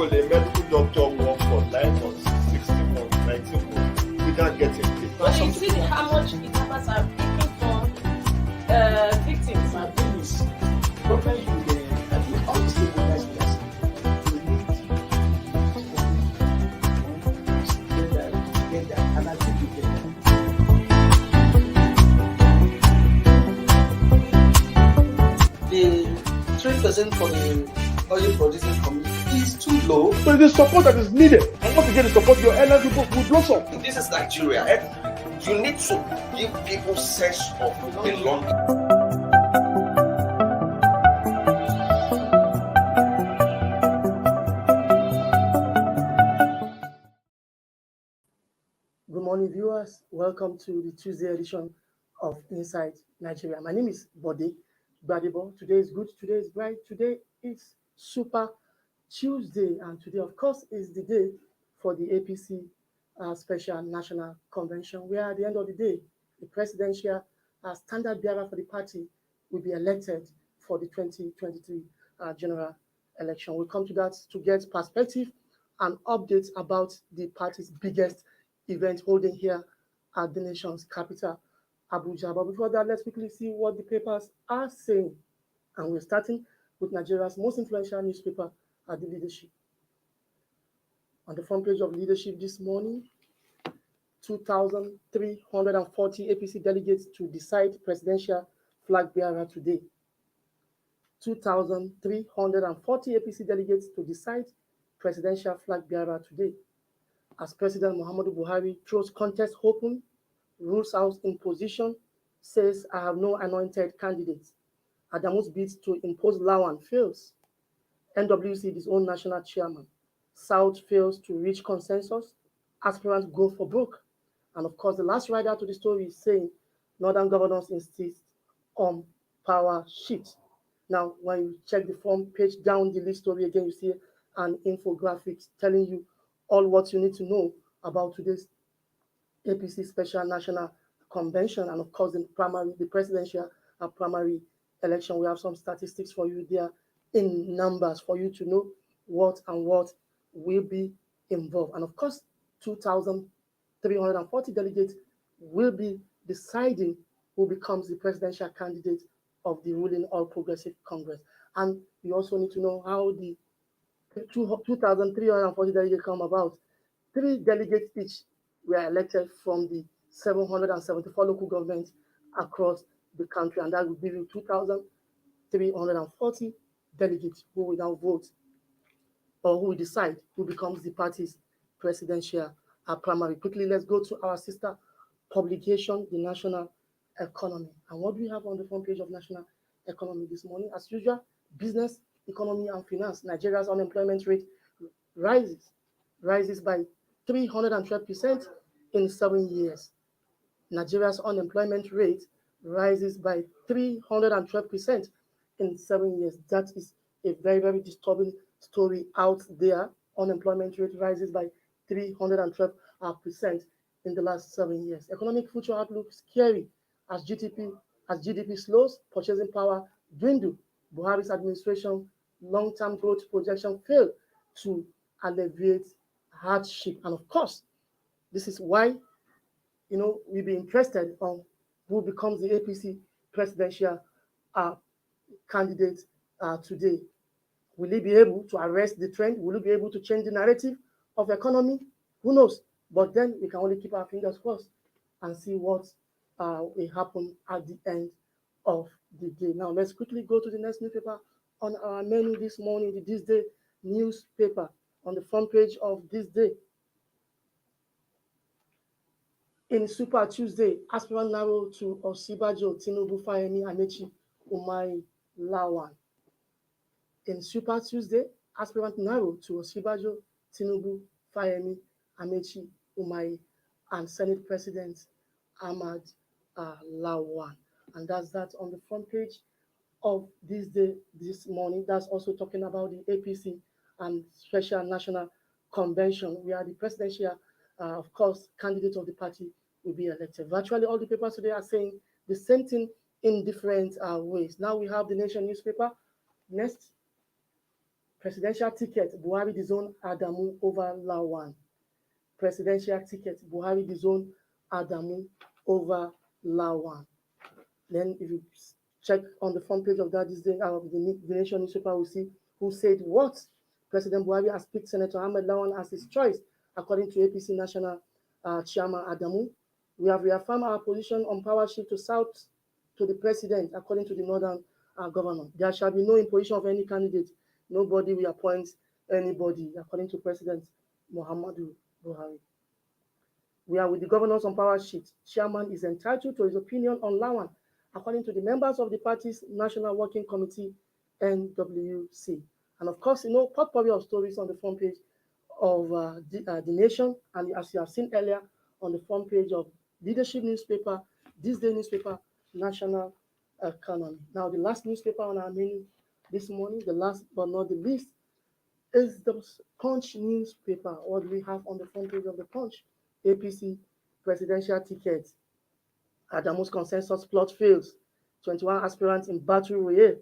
will a medical doctor work for 9 months, 16 months, 19 months without getting paid? But you see how much kidnappers are taking from victims. My thing is, problem in the unstabilized person. We need to get that, and I think we get that. The 3% for the oil producing community is too low. But the support that is needed, and once you get the support, your airline people will blossom. This is Nigeria. You need to give people sense of belonging. Good morning, viewers. Welcome to the Tuesday edition of Inside Nigeria. My name is Bode Gbadebo. Today is good, today is bright, today is Super Tuesday, and today, of course, is the day for the APC Special National Convention, where at the end of the day, the presidential standard bearer for the party will be elected for the 2023 general election. We'll come to that to get perspective and updates about the party's biggest event holding here at the nation's capital, Abuja. But before that, let's quickly see what the papers are saying. And we're starting with Nigeria's most influential newspaper at the Leadership. On the front page of Leadership this morning, 2,340 APC delegates to decide presidential flag bearer today. 2,340 APC delegates to decide presidential flag bearer today. As President Muhammadu Buhari throws contest open, rules out imposition, says I have no anointed candidates. Adamu's bid to impose Lawan fails. NWC disown national chairman. South fails to reach consensus. Aspirants go for broke. And of course, the last rider to the story is saying Northern governors insist on power shift. Now, when you check the front page down the lead story again, you see an infographic telling you all what you need to know about today's APC Special National Convention, and of course, the presidential primary election. We have some statistics for you there in numbers for you to know what will be involved. And of course, 2,340 delegates will be deciding who becomes the presidential candidate of the ruling All Progressive Congress. And you also need to know how the 2,340 delegates come about. 3 delegates each were elected from the 774 local governments across the country, and that will give you 2,340 delegates who will now vote, or who will decide who becomes the party's presidential primary. Quickly, let's go to our sister publication, the National Economy. And what do we have on the front page of National Economy this morning? As usual, business, economy, and finance. Nigeria's unemployment rate rises by 312% in 7 years. Nigeria's unemployment rate rises by 312% in 7 years. That is a very, very disturbing story out there. Unemployment rate rises by 312% in the last 7 years. Economic future outlook scary as GDP slows, purchasing power dwindle. Buhari's administration long-term growth projection fail to alleviate hardship. And of course, this is why we'll be interested on who becomes the APC presidential candidate today. Will he be able to arrest the trend? Will he be able to change the narrative of the economy? Who knows? But then we can only keep our fingers crossed and see what will happen at the end of the day. Now, let's quickly go to the next newspaper on our menu this morning, the THISDAY newspaper. On the front page of THISDAY, in Super Tuesday, aspirant narrow to Osibajo, Tinubu, Fayemi, Amechi, Umai, Lawan. In Super Tuesday, aspirant narrow to Osibajo, Tinubu, Fayemi, Amechi, Umai, and Senate President Ahmad Lawan. And that's that on the front page of THISDAY this morning. That's also talking about the APC and Special National Convention, where the presidential, of course, candidate of the party will be elected. Virtually all the papers today are saying the same thing in different ways. Now we have the Nation newspaper. Next, Presidential ticket, Buhari disown Adamu over Lawan. Presidential ticket, Buhari disown Adamu over Lawan. Then if you check on the front page of that this day, the Nation newspaper, will see who said what. President Buhari has picked Senator Ahmed Lawan as his choice, according to APC National Chairman Adamu. We have reaffirmed our position on power shift to south to the president, according to the northern governor. There shall be no imposition of any candidate. Nobody will appoint anybody, according to President Muhammadu Buhari. We are with the governors on power sheet. Chairman is entitled to his opinion on Lawan, according to the members of the party's National Working Committee, NWC. And of course, potpourri of stories on the front page of the Nation, and as you have seen earlier, on the front page of Leadership newspaper, THISDAY newspaper, National Economy. Now, the last newspaper on our menu this morning, the last but not the least, is the Punch newspaper. What do we have on the front page of the Punch? APC presidential ticket. Adamu's consensus plot fails. 21 aspirants in battle royale.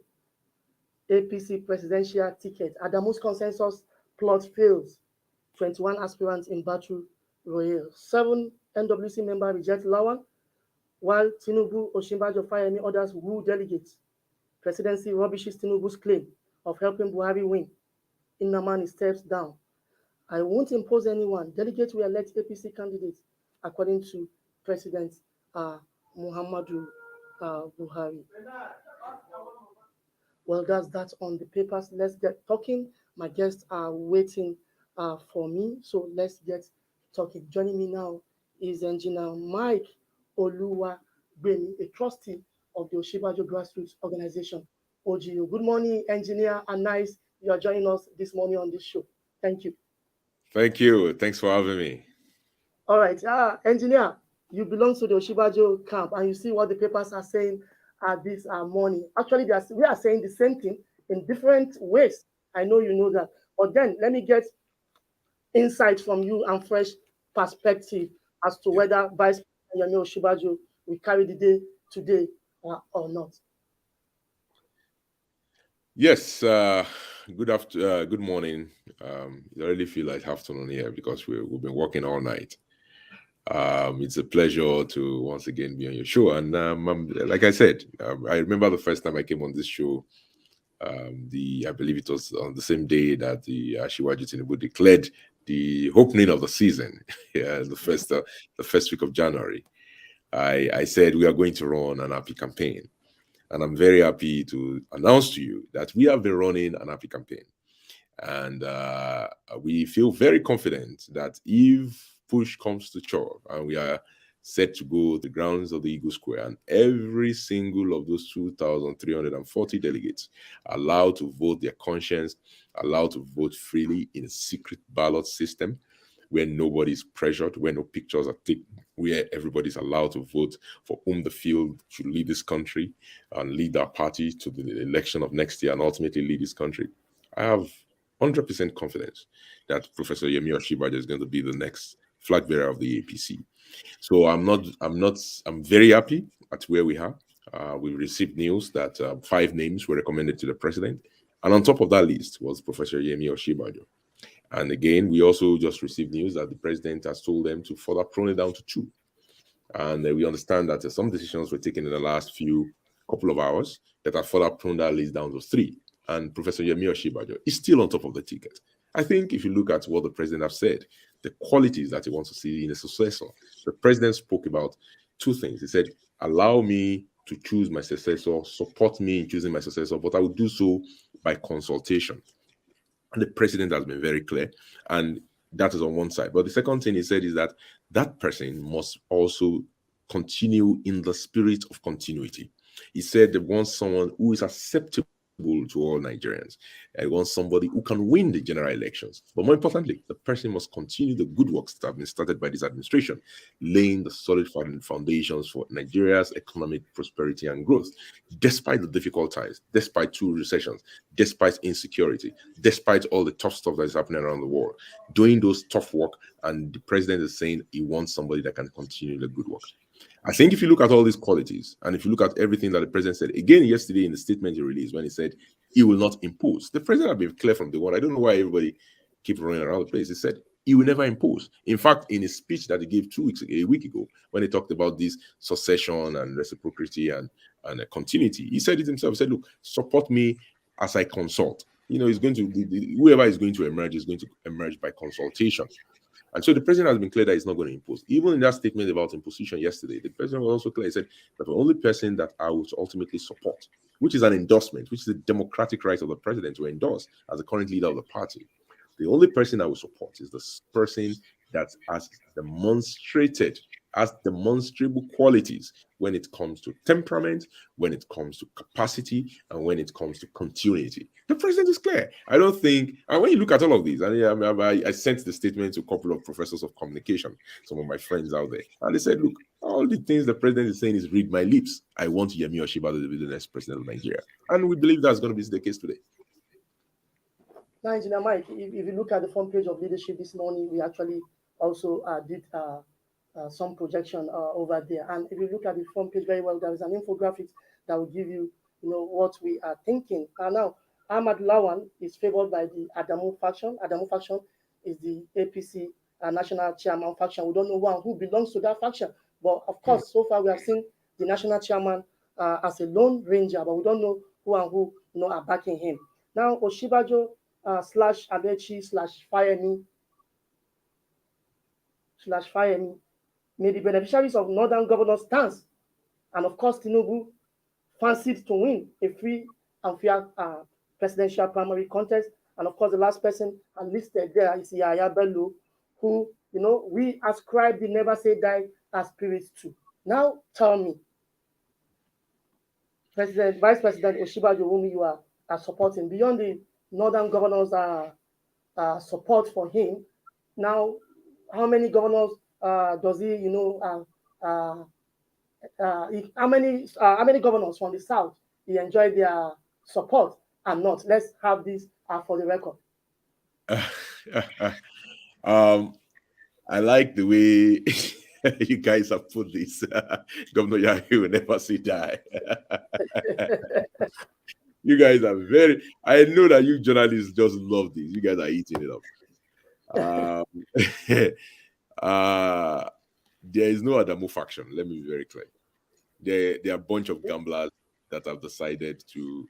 APC presidential ticket. Adamu's consensus plot fails. 21 aspirants in battle royale. 7 NWC members reject Lawan, while Tinubu, Osinbajo, Fayemi, others woo delegates. Presidency rubbishes Tinubu's claim of helping Buhari win. Innamani steps down. I won't impose anyone. Delegates will elect APC candidates, according to President Muhammadu Buhari. Well, that's that on the papers. Let's get talking. My guests are waiting for me, so let's get talking. Joining me now is Engineer Mike Oluwagbemi, a trustee of the Oshibajo Grassroots Organization, OGO. Good morning, Engineer, and nice you are joining us this morning on this show. Thank you. Thank you. Thanks for having me. All right. Engineer, you belong to the Oshibajo camp, and you see what the papers are saying this morning. Actually, we are saying the same thing in different ways. I know you know that. But then let me get insight from you and fresh perspective as to whether Vice President Yemi Oshibajo will carry the day today or not. Yes. Good morning. I really feel like afternoon here because we've been working all night. It's a pleasure to once again be on your show. And like I said, I remember the first time I came on this show. I believe it was on the same day that the Asiwaju Tinubu declared the opening of the season. The first week of January. I said we are going to run an happy campaign. And I'm very happy to announce to you that we have been running an happy campaign. And we feel very confident that if push comes to shove and we are set to go to the grounds of the Eagle Square, and every single of those 2,340 delegates are allowed to vote their conscience, allowed to vote freely in a secret ballot system where nobody's pressured, where no pictures are taken, where everybody's allowed to vote for whom the field should lead this country and lead our party to the election of next year and ultimately lead this country. I have 100% confidence that Professor Yemi Oshibajo is going to be the next flag bearer of the APC. So I'm very happy at where we are. We received news that 5 names were recommended to the president. And on top of that list was Professor Yemi Oshibajo. And again, we also just received news that the president has told them to further prune it down to 2. And we understand that some decisions were taken in the last couple of hours that have further pruned that list down to 3. And Professor Yemi Oshibajo is still on top of the ticket. I think if you look at what the president has said, the qualities that he wants to see in a successor, the president spoke about 2 things. He said, allow me to choose my successor, support me in choosing my successor, but I will do so by consultation. And the president has been very clear, and that is on one side. But the second thing he said is that that person must also continue in the spirit of continuity. He said they want someone who is acceptable to all Nigerians. I want somebody who can win the general elections. But more importantly, the person must continue the good works that have been started by this administration, laying the solid foundations for Nigeria's economic prosperity and growth, despite the difficult times, despite 2 recessions, despite insecurity, despite all the tough stuff that is happening around the world, doing those tough work. And the president is saying he wants somebody that can continue the good work. I think if you look at all these qualities, and if you look at everything that the president said, again, yesterday in the statement he released, when he said, he will not impose. The president has been clear from the one. I don't know why everybody keep running around the place. He said he will never impose. In fact, in his speech that he gave a week ago, when he talked about this succession and reciprocity and continuity, he said it himself. He said, look, support me as I consult. He's going to, whoever is going to emerge by consultation. And so the president has been clear that he's not going to impose. Even in that statement about imposition yesterday, the president was also clear. He said that the only person that I will ultimately support, which is an endorsement, which is a democratic right of the president to endorse as the current leader of the party, the only person I will support is the person that has demonstrable qualities when it comes to temperament, when it comes to capacity, and when it comes to continuity. The president is clear. I don't think, and when you look at all of these, I sent the statement to a couple of professors of communication, some of my friends out there, and they said, look, all the things the president is saying is read my lips. I want Yemi Osinbajo to be the next president of Nigeria. And we believe that's going to be the case today. Now, Engineer Mike, if you look at the front page of Leadership this morning, we actually also did some projection over there. And if you look at the front page very well, there is an infographic that will give you, what we are thinking. And now, Ahmad Lawan is favored by the Adamu faction. Adamu faction is the APC national chairman faction. We don't know who belongs to that faction. But of course, so far we have seen the national chairman as a lone ranger, but we don't know who and who are backing him. Now, Osinbajo / Amechi / Fayemi may be beneficiaries of Northern Governor stance. And of course, Tinubu fancied to win a free and fair presidential primary contest. And of course, the last person listed there is Yahaya Bello, who, we ascribe the never say die spirit to. Now, tell me, Vice President Osinbajo, whom you are supporting, beyond the Northern governors' support for him, now, how many governors does he, how many governors from the South he enjoyed their support and not? Let's have this for the record. I like the way you guys have put this. Governor Yahi will never say die. You guys are I know that you journalists just love this. You guys are eating it up. There is no Adamu faction. Let me be very clear. There are a bunch of gamblers that have decided to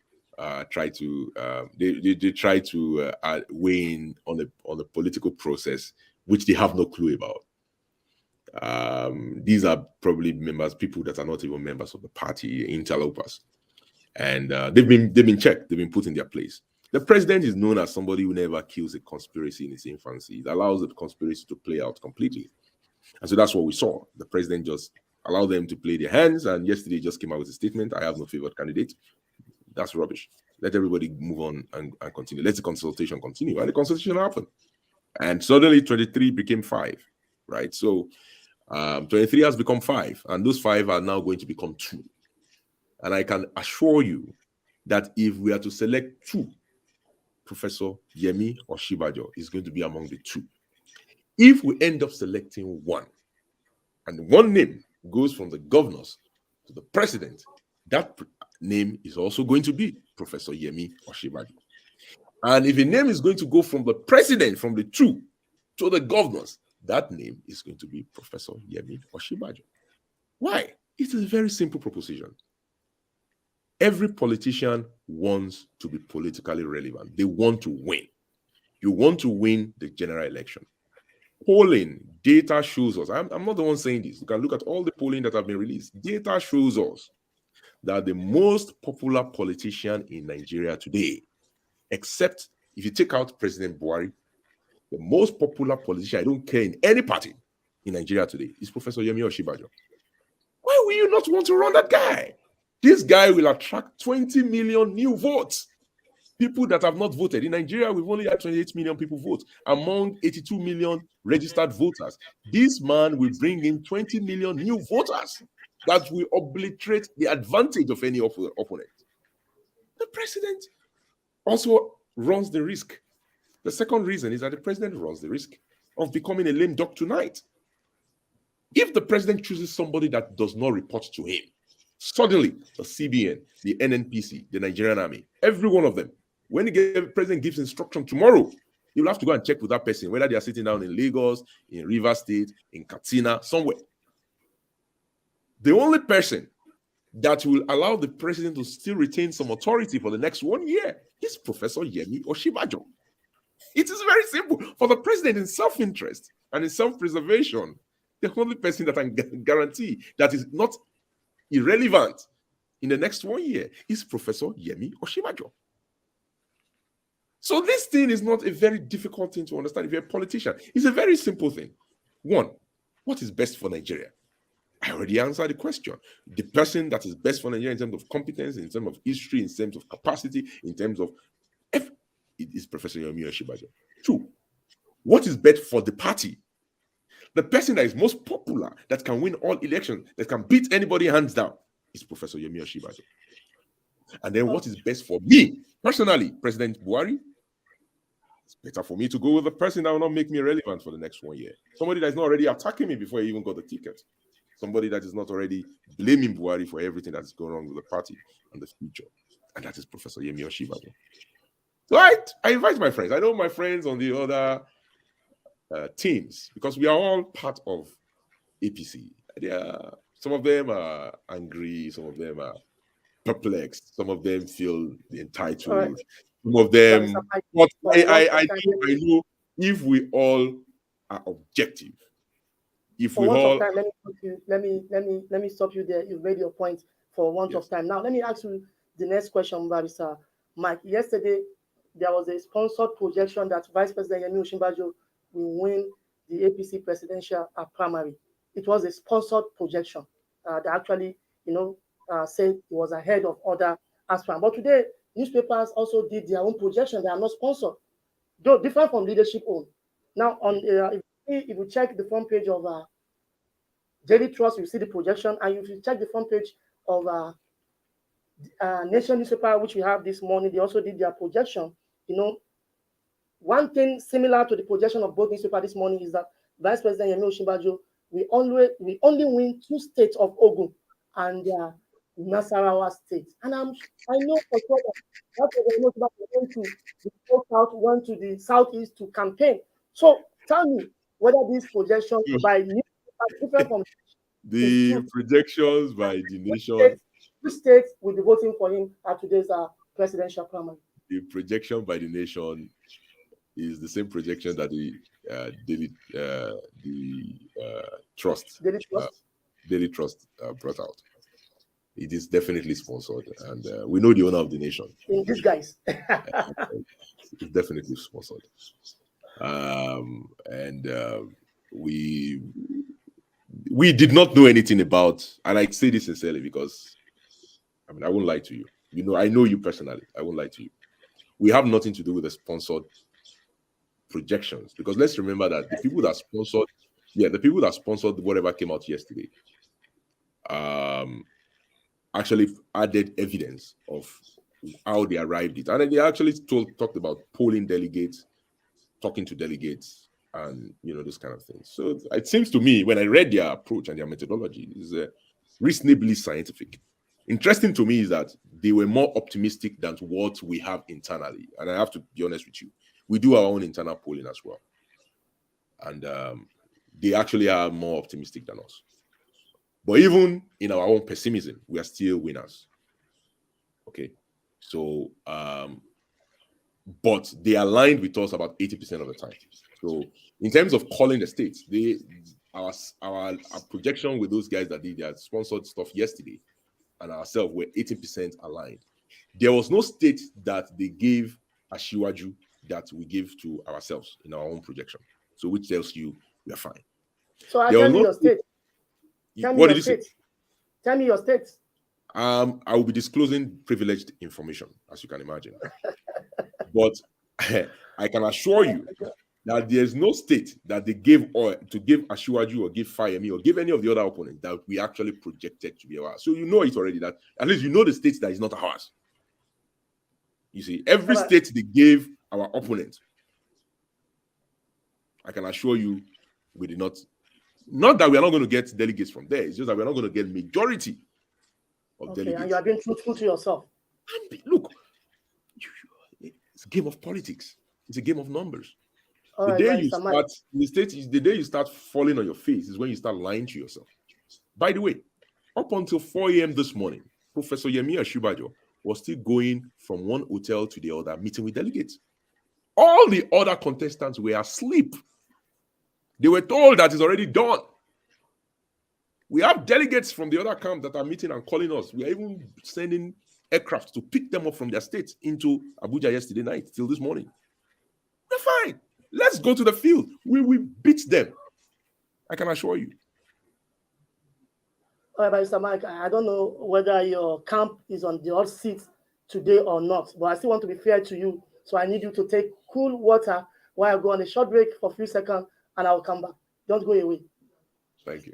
try to they try to weigh in on the political process, which they have no clue about. These are probably people that are not even members of the party, interlopers, and they've been checked. They've been put in their place. The president is known as somebody who never kills a conspiracy in its infancy. It allows the conspiracy to play out completely. And so that's what we saw. The president just allowed them to play their hands. And yesterday just came out with a statement, I have no favored candidate. That's rubbish. Let everybody move on and continue. Let the consultation continue. And the consultation happened. And suddenly 23 became 5, right? So 23 has become 5. And those 5 are now going to become 2. And I can assure you that if we are to select 2, Professor Yemi Osinbajo is going to be among the 2. If we end up selecting 1, and 1 name goes from the governors to the president, that name is also going to be Professor Yemi Osinbajo. And if a name is going to go from the president, from the 2 to the governors, that name is going to be Professor Yemi Osinbajo. Why? It is a very simple proposition. Every politician wants to be politically relevant. They want to win. You want to win the general election. Polling, data shows us, I'm not the one saying this. You can look at all the polling that have been released. Data shows us that the most popular politician in Nigeria today, except if you take out President Buhari, the most popular politician, I don't care in any party in Nigeria today, is Professor Yemi Osinbajo. Why will you not want to run that guy? This guy will attract 20 million new votes. People that have not voted. In Nigeria, we've only had 28 million people vote among 82 million registered voters. This man will bring in 20 million new voters that will obliterate the advantage of any opponent. The president also runs the risk. The second reason is that the president runs the risk of becoming a lame duck tonight. If the president chooses somebody that does not report to him, Suddenly, the CBN, the NNPC, the Nigerian Army, every one of them, when the president gives instruction tomorrow, you'll have to go and check with that person, whether they are sitting down in Lagos, in Rivers State, in Katsina, somewhere. The only person that will allow the president to still retain some authority for the next 1 year is Professor Yemi Oshibajo. It is very simple. For the president, in self-interest and in self-preservation, the only person that I can guarantee that is not irrelevant in the next 1 year is Professor Yemi Oshibajo. So this thing is not a very difficult thing to understand if you're a politician. It's a very simple thing. One, what is best for Nigeria? I already answered the question. The person that is best for Nigeria in terms of competence, in terms of history, in terms of capacity, in terms of it is Professor Yemi Oshibajo. Two, what is best for the party? The person that is most popular, that can win all elections, that can beat anybody hands down, is Professor Yemi Oshibajo. And then what is best for me, personally, President Buhari? It's better for me to go with a person that will not make me relevant for the next 1 year. Somebody that is not already attacking me before I even got the ticket. Somebody that is not already blaming Buhari for everything that's going wrong with the party and the future. And that is Professor Yemi Oshibajo. So I invite my friends. I know my friends on the other teams, because we are all part of APC. Some of them are angry, some of them are perplexed, some of them feel entitled, right. Some of them. But I know if we all are objective, if we all. Let me stop you there. You've made your point for want of time. Now let me ask you the next question, Barrister Mike. Yesterday there was a sponsored projection that Vice President Yemi Oshibajo will win the APC presidential primary. It was a sponsored projection that actually, said it was ahead of other aspirants. But today, newspapers also did their own projection. They are not sponsored, though different from leadership own. Now, on if you check the front page of Daily Trust, you see the projection, and if you check the front page of Nation newspaper, which we have this morning, they also did their projection. One thing similar to the projection of both newspapers this morning is that Vice President Yemi Oshibajo we only win 2 states of Ogun and Nasarawa state. And I know for sure that Vice President went to the south, went to the southeast to campaign. So tell me whether these projections by newspapers different from the projections by the nation. Which states will be voting for him at today's presidential primary? The projection by the nation is the same projection that the Daily Trust brought out. It is definitely sponsored, and we know the owner of the nation. In these guys, it's definitely sponsored, we did not know anything about, and I say this sincerely because I won't lie to you. I know you personally. I won't lie to you. We have nothing to do with the sponsored projections, because let's remember that the people that sponsored whatever came out yesterday actually added evidence of how they arrived at it, and they actually talked about polling delegates, talking to delegates, and those kind of things. So it seems to me, when I read their approach and their methodology, is reasonably scientific. Interesting to me is that they were more optimistic than what we have internally, and I have to be honest with you. We do our own internal polling as well. And they actually are more optimistic than us. But even in our own pessimism, we are still winners. Okay. So, but they aligned with us about 80% of the time. So in terms of calling the states, our projection with those guys that did their sponsored stuff yesterday and ourselves were 80% aligned. There was no state that they gave Ashiwaju that we give to ourselves in our own projection. So which tells you we are fine. So tell me your state. What did you say? Tell me your state. I will be disclosing privileged information, as you can imagine. But I can assure you that there's no state that they gave or to give Ashiwaju or give Fayemi or give any of the other opponents that we actually projected to be ours. So you know it already, that at least you know the states that is not ours. You see, every state they gave our opponent, I can assure you we did not that we are not going to get delegates from there. It's just that we're not going to get majority of Okay, delegates. and you are being truthful to yourself. Look, it's a game of politics. It's a game of numbers. All The right, day you Barrister Mike. start, the day you start falling on your face is when you start lying to yourself. By the way, up until 4 a.m. this morning, Professor Yemi Ashibajo was still going from one hotel to the other, meeting with delegates. All the other contestants were asleep. They were told that it's already done. We have delegates from the other camp that are meeting and calling us. We are even sending aircraft to pick them up from their states into Abuja yesterday night till this morning. We're fine. Let's go to the field. We will beat them. I can assure you. All right, Barrister Mike, I don't know whether your camp is on the hot seat today or not, but I still want to be fair to you. So I need you to take cool water while I go on a short break for a few seconds and I'll come back. Don't go away. Thank you.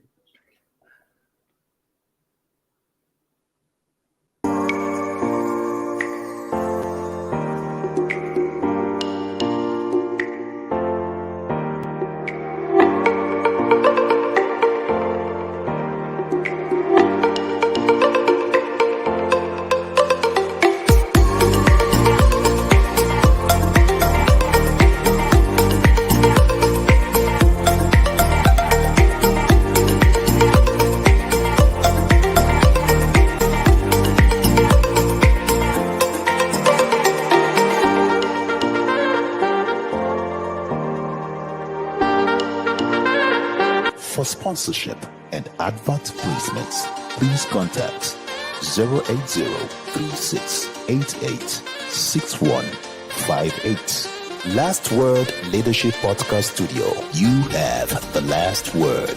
For sponsorship and advert placements, please contact 080-3688-6158. Last Word Leadership Podcast Studio. You have the last word.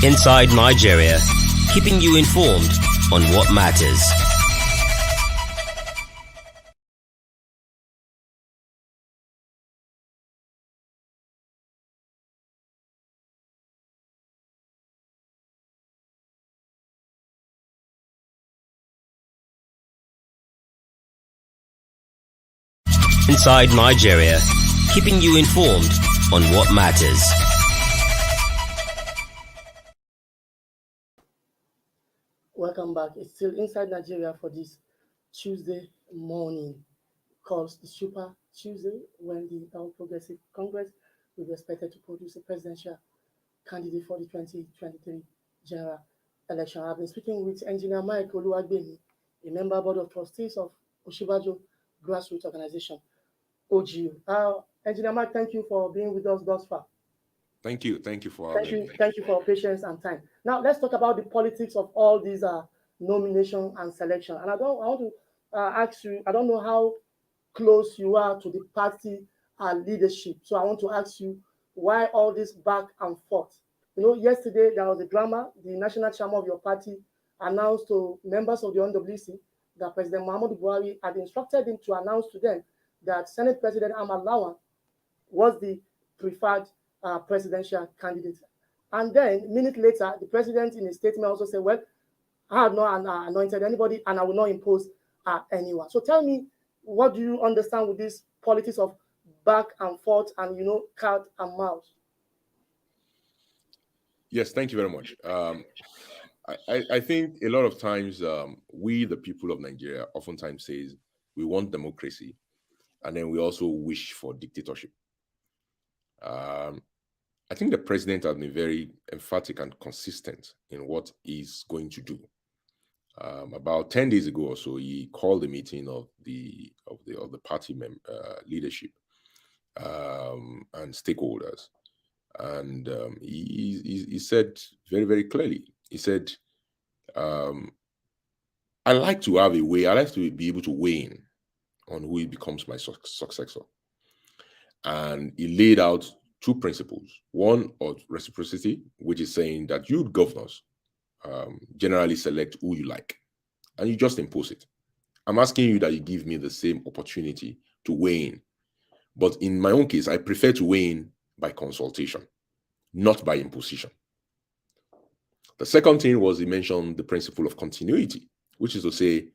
Inside Nigeria, keeping you informed on what matters. Inside Nigeria, keeping you informed on what matters. Welcome back. It's still Inside Nigeria for this Tuesday morning, called the Super Tuesday, when the All Progressive Congress will be expected to produce a presidential candidate for the 2023 general election. I've been speaking with Engineer Mike Oluwagbemi, a member board of trustees of Oshibajo Grassroots Organization, OGU. Engineer Mike, thank you for being with us thus far. Thank you. Thank you for having me. Thank you for your patience and time. Now let's talk about the politics of all these nomination and selection. And I want to ask you, I don't know how close you are to the party leadership. So I want to ask you, why all this back and forth? You know, yesterday there was a drama. The national chairman of your party announced to members of the NWC that President Muhammadu Buhari had instructed him to announce to them that Senate President Ahmad Lawan was the preferred presidential candidate. And then, a minute later, the president in a statement also said, well, I have not anointed anybody and I will not impose anyone. So tell me, what do you understand with this politics of back and forth and, you know, cat and mouse? Yes, thank you very much. I think a lot of times we, the people of Nigeria, oftentimes says we want democracy, and then we also wish for dictatorship. I think the president has been very emphatic and consistent in what he's going to do. About 10 days ago or so, he called a meeting of the party leadership and stakeholders, and he said very, very clearly. He said, "I like to have a way. I like to be able to weigh in on who becomes my successor." And he laid out two principles: one of reciprocity, which is saying that you governors generally select who you like, and you just impose it. I'm asking you that you give me the same opportunity to weigh in. But in my own case, I prefer to weigh in by consultation, not by imposition. The second thing was he mentioned the principle of continuity, which is to say,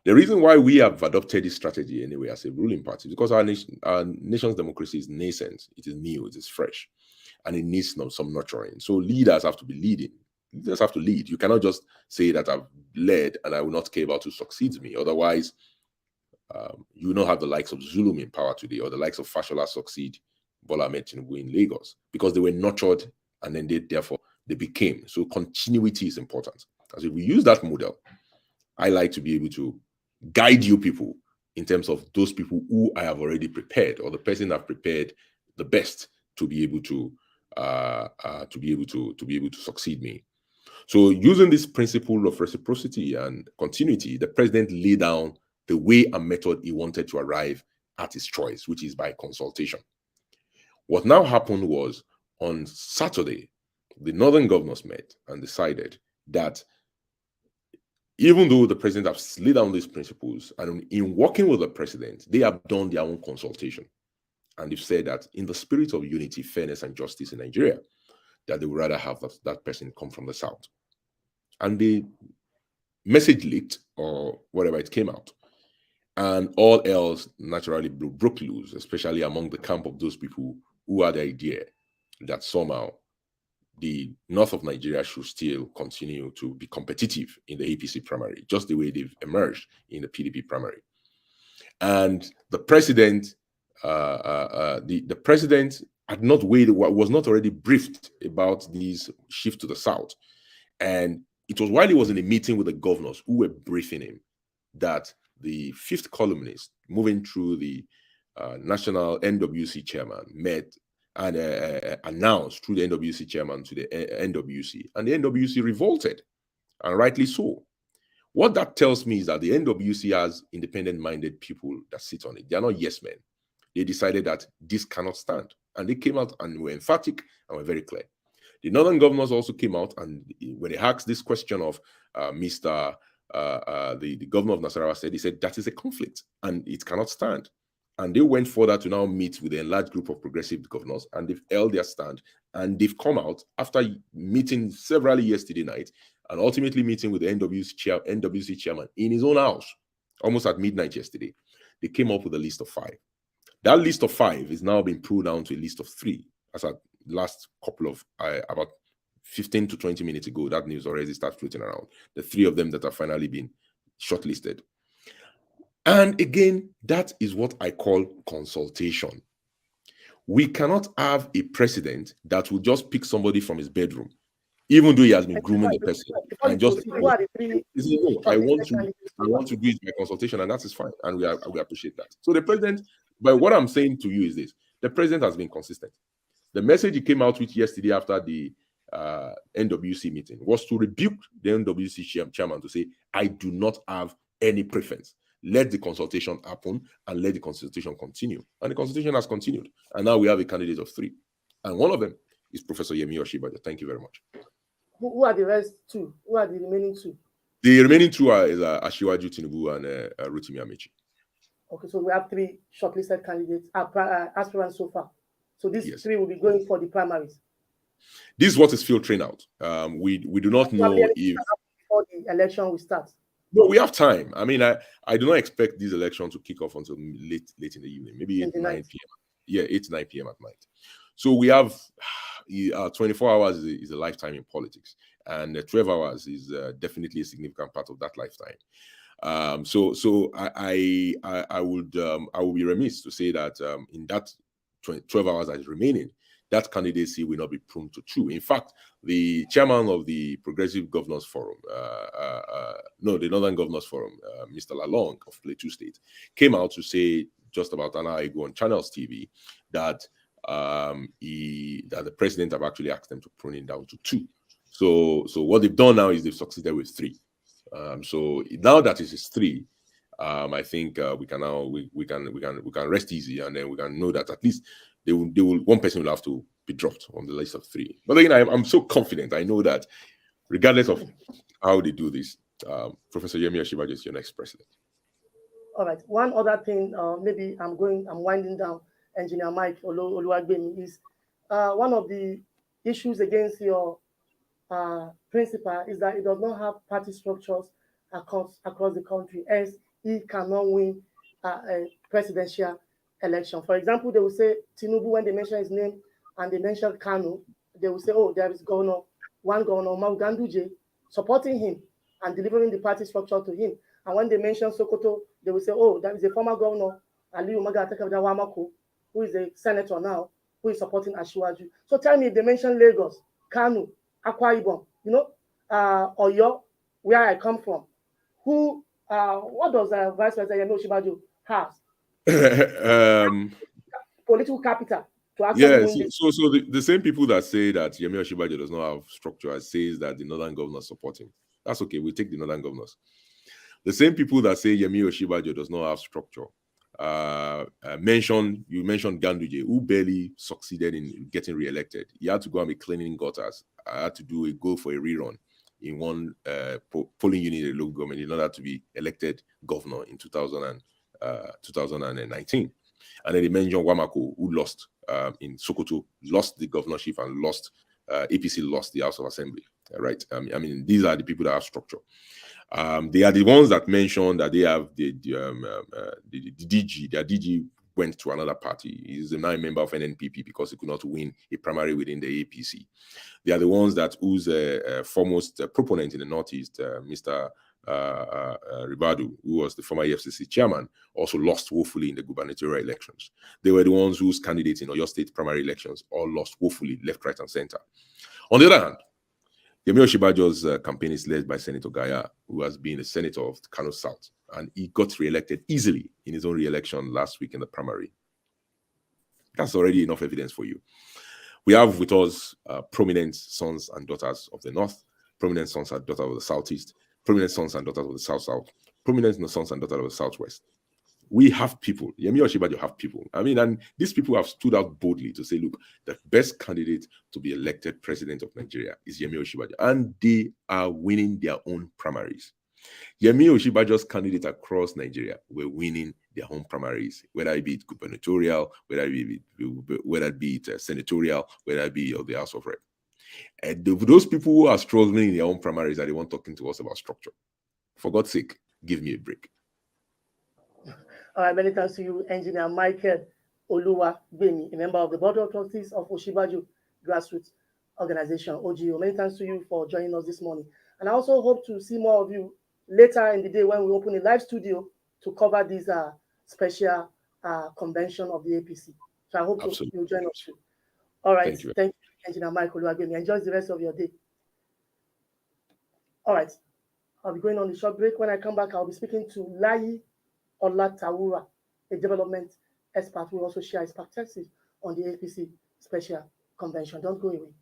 the reason why we have adopted this strategy anyway as a ruling party is because our nation's democracy is nascent, it is new, it is fresh, and it needs some nurturing. So leaders have to be leading. Leaders have to lead. You cannot just say that I've led and I will not care about who succeeds me. Otherwise, you will not have the likes of Zulum in power today, or the likes of Fashola succeed Bola Ahmed Tinubu in Lagos, because they were nurtured and then therefore they became. So continuity is important. As if we use that model, I like to be able to guide you people in terms of those people who I have already prepared, or the person I've prepared the best to be able to succeed me. So using this principle of reciprocity and continuity, the president laid down the way and method he wanted to arrive at his choice, which is by consultation. What now happened was, on Saturday, the northern governors met and decided that even though the president has laid down these principles, and in working with the president, they have done their own consultation. And they've said that in the spirit of unity, fairness, and justice in Nigeria, that they would rather have that person come from the south. And the message leaked, or whatever, it came out. And all else naturally broke loose, especially among the camp of those people who had the idea that somehow the north of Nigeria should still continue to be competitive in the APC primary, just the way they've emerged in the PDP primary. And the president, the president had not was not already briefed about these shift to the south. And it was while he was in a meeting with the governors who were briefing him that the fifth columnist, moving through the national NWC chairman, met and announced through the NWC chairman to the NWC, and the NWC revolted, and rightly so. What that tells me is that the NWC has independent-minded people that sit on it. They are not yes men. They decided that this cannot stand, and they came out and were emphatic and were very clear. The northern governors also came out, and when they asked this question of the governor of Nasarawa said, he said that is a conflict and it cannot stand. And they went further to now meet with the enlarged group of progressive governors, and they've held their stand, and they've come out after meeting severally yesterday night and ultimately meeting with the NWC chairman in his own house almost at midnight yesterday. They came up with a list of 5. That list of 5 is now being pulled down to a list of 3. As at last couple of about 15 to 20 minutes ago, that news already started floating around. The 3 of them that have finally been shortlisted. And again, that is what I call consultation. We cannot have a president that will just pick somebody from his bedroom, even though he has been grooming the person, and just I want to do it by consultation, and that is fine, and we appreciate that. So the president, but what I'm saying to you is this: the president has been consistent. The message he came out with yesterday after the NWC meeting was to rebuke the NWC chairman to say, I do not have any preference. Let the consultation happen and let the consultation continue. And the consultation has continued. And now we have a candidate of 3. And one of them is Professor Yemi Oshibaja. Thank you very much. Who are the rest 2? Who are the remaining 2? The remaining 2 are Asiwaju Tinubu and Rotimi Amechi. Okay, so we have 3 shortlisted candidates, aspirants so far. So these 3 will be going for the primaries. This is what is filtering out. We do not know if before the election will start. No, we have time. I mean, I do not expect this election to kick off until late in the evening, maybe 8 to 9 p.m. Yeah, 8 to 9 p.m. at night. So we have 24 hours is a lifetime in politics, and 12 hours is definitely a significant part of that lifetime. So I would be remiss to say that in that 12 hours that is remaining, that candidacy will not be prone to chew. In fact, the chairman of the Progressive Governors Forum, the Northern Governors Forum, Mr. Lalong of Plateau State, came out to say just about an hour ago on Channels TV that that the president have actually asked them to prune it down to 2. So what they've done now is they've succeeded with 3. So now that it is 3, I think we can rest easy, and then we can know that at least one person will have to be dropped on the list of 3. But again, I'm so confident. I know that regardless of how they do this, Professor Yemi Osinbajo is your next president. All right. One other thing, maybe I'm winding down, Engineer Mike Oluwagbemi, is one of the issues against your principal is that it does not have party structures across the country, as he cannot win a presidential election. For example, they will say Tinubu, when they mention his name and they mention Kanu, they will say, oh, there is one governor, Mauganduje, supporting him and delivering the party structure to him. And when they mention Sokoto, they will say, oh, that is a former governor, Aliyu Magatakabdawamako, who is a senator now, who is supporting Asiwaju. So tell me, if they mention Lagos, Kanu, Akwa Ibom, Oyo, where I come from, what does Vice President Yemi Osinbajo have? Political capital to actually win this. So the same people that say that Yemi Osinbajo does not have structure says that the northern governors support him. That's okay. We take the northern governors. The same people that say Yemi Osinbajo does not have structure you mentioned Ganduje, who barely succeeded in getting re-elected. He had to go and be cleaning gutters. I had to go for a rerun in one polling unit in the local government in order to be elected governor in 2019. And then they mentioned Wamako, who lost in Sokoto, lost the governorship and lost APC lost the House of Assembly. Right? I mean, these are the people that have structure. They are the ones that mentioned that they have the DG. Their DG went to another party. He's now a member of NNPP because he could not win a primary within the APC. They are the ones whose foremost proponent in the Northeast, Mr. Ribadu, who was the former EFCC chairman, also lost woefully in the gubernatorial elections. They were the ones whose candidates in Oyo State primary elections all lost woefully, left, right, and center. On the other hand, Yemi Osinbajo's campaign is led by Senator Gaya, who has been a senator of Kano South, and he got re-elected easily in his own re-election last week in the primary. That's already enough evidence for you. We have with us prominent sons and daughters of the North, prominent sons and daughters of the Southeast, prominent sons and daughters of the South-South, prominent sons and daughters of the Southwest. We have people. Yemi Osinbajo have people. I mean, and these people have stood out boldly to say, look, the best candidate to be elected president of Nigeria is Yemi Osinbajo. And they are winning their own primaries. Yemi Osinbajo's candidates across Nigeria were winning their own primaries, whether it be gubernatorial, whether it be senatorial, whether it be of the House of Rep. And those people who are struggling in their own primaries are the ones talking to us about structure. For God's sake, give me a break. All right, many thanks to you, Engineer Michael Oluwagbemi, a member of the Board of Trustees of Osinbajo Grassroots Organization, OGO. Many thanks to you for joining us this morning. And I also hope to see more of you later in the day when we open a live studio to cover this special convention of the APC. So I hope you'll join us too. All right, thank you, Engineer Michael Oluwagbemi. Enjoy the rest of your day. All right, I'll be going on a short break. When I come back, I'll be speaking to Layi Olatawura, a development expert who also share his perspective on the APC special convention. Don't go away.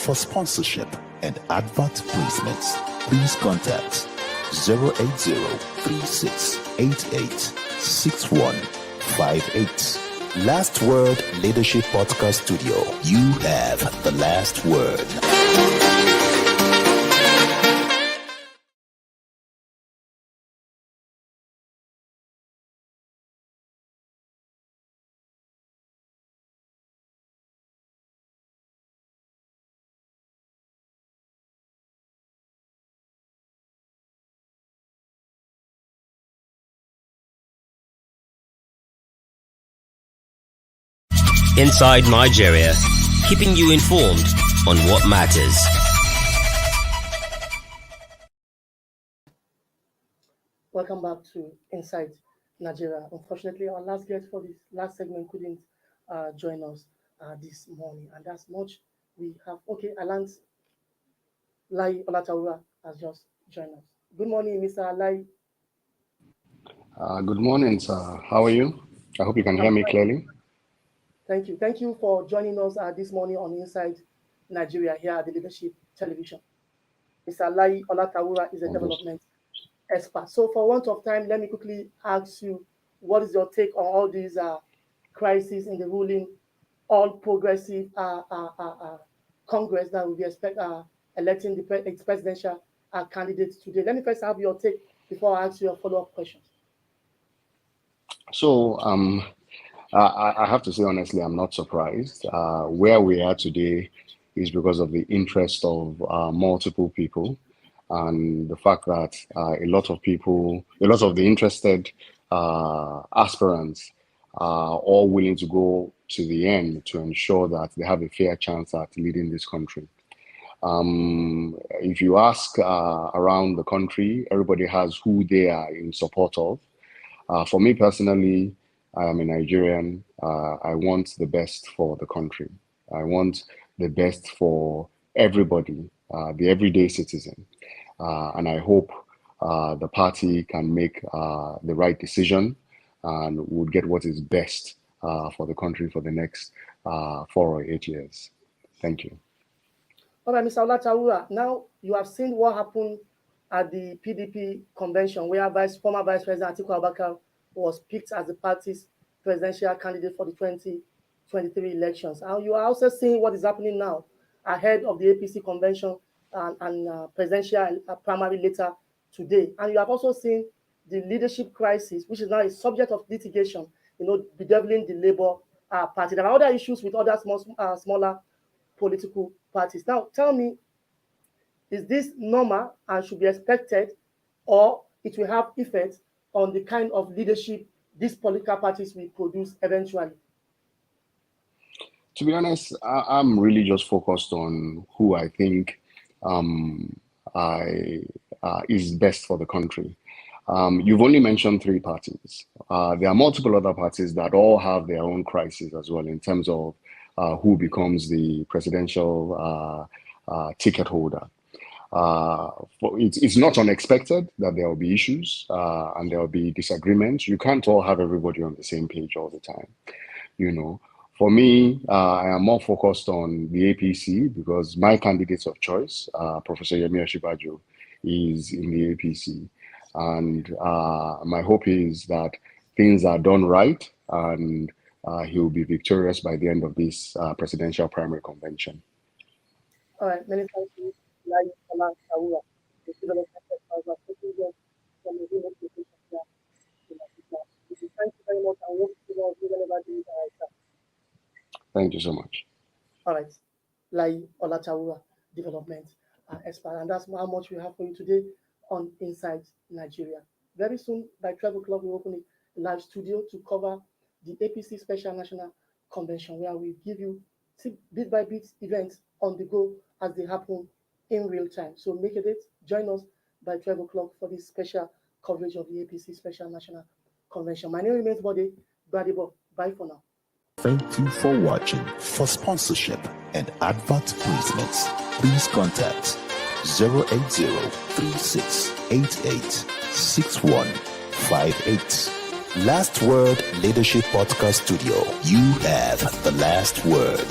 For sponsorship and advert placements, please contact 080-3688-6158. Last Word Leadership Podcast Studio. You have the last word. Inside Nigeria, keeping you informed on what matters. Welcome back to Inside Nigeria. Unfortunately, our last guest for this last segment couldn't join us this morning, and that's much we have. Okay, Alant Lai Olataura has just joined us. Good morning, Mr. Lai. Good morning, sir. How are you? I hope you can hear me clearly. Thank you. Thank you for joining us this morning on Inside Nigeria here at the Leadership Television. Mr. Lai Olataura is a development expert. So for want of time, let me quickly ask you, what is your take on all these crises in the ruling All Progressive Congress that will be electing its presidential candidates today? Let me first have your take before I ask you a follow-up question. So I have to say, honestly, I'm not surprised. Where we are today is because of the interest of multiple people and the fact that a lot of the interested aspirants are all willing to go to the end to ensure that they have a fair chance at leading this country. If you ask around the country, everybody has who they are in support of. For me personally, I am a Nigerian. I want the best for the country. I want the best for everybody, the everyday citizen. And I hope the party can make the right decision and would get what is best for the country for the next 4 or 8 years. Thank you. All right, Mr. Olataura, now you have seen what happened at the PDP convention where former Vice President Atiku Abubakar was picked as the party's presidential candidate for the 2023 elections. And you are also seeing what is happening now ahead of the APC convention and presidential primary later today. And you have also seen the leadership crisis, which is now a subject of litigation, bedeviling the Labour Party. There are other issues with other smaller political parties. Now, tell me, is this normal and should be expected, or it will have effect on the kind of leadership these political parties will produce eventually? To be honest, I'm really just focused on who I think is best for the country. You've only mentioned 3 parties. There are multiple other parties that all have their own crises as well in terms of who becomes the presidential ticket holder. It's not unexpected that there will be issues and there will be disagreements. You can't all have everybody on the same page all the time. For me, I am more focused on the APC because my candidate of choice, Professor Yemi Osinbajo, is in the APC. And my hope is that things are done right and he will be victorious by the end of this presidential primary convention. All right, many thanks to you. Thank you very much. I hope you whenever do it. Thank you so much. All right, Lai Olataura, development expert, and that's how much we have for you today on Inside Nigeria. Very soon, by 12 o'clock, we open a live studio to cover the APC Special National Convention, where we give you bit by bit events on the go as they happen in real time. So make a date, join us by 12 o'clock for this special coverage of the APC Special National Convention. My name remains Bode Gbadebo. Bye for now. Thank you for watching. For sponsorship and advert placements, please contact 080-3688-6158. Last Word Leadership Podcast Studio. You have the last word.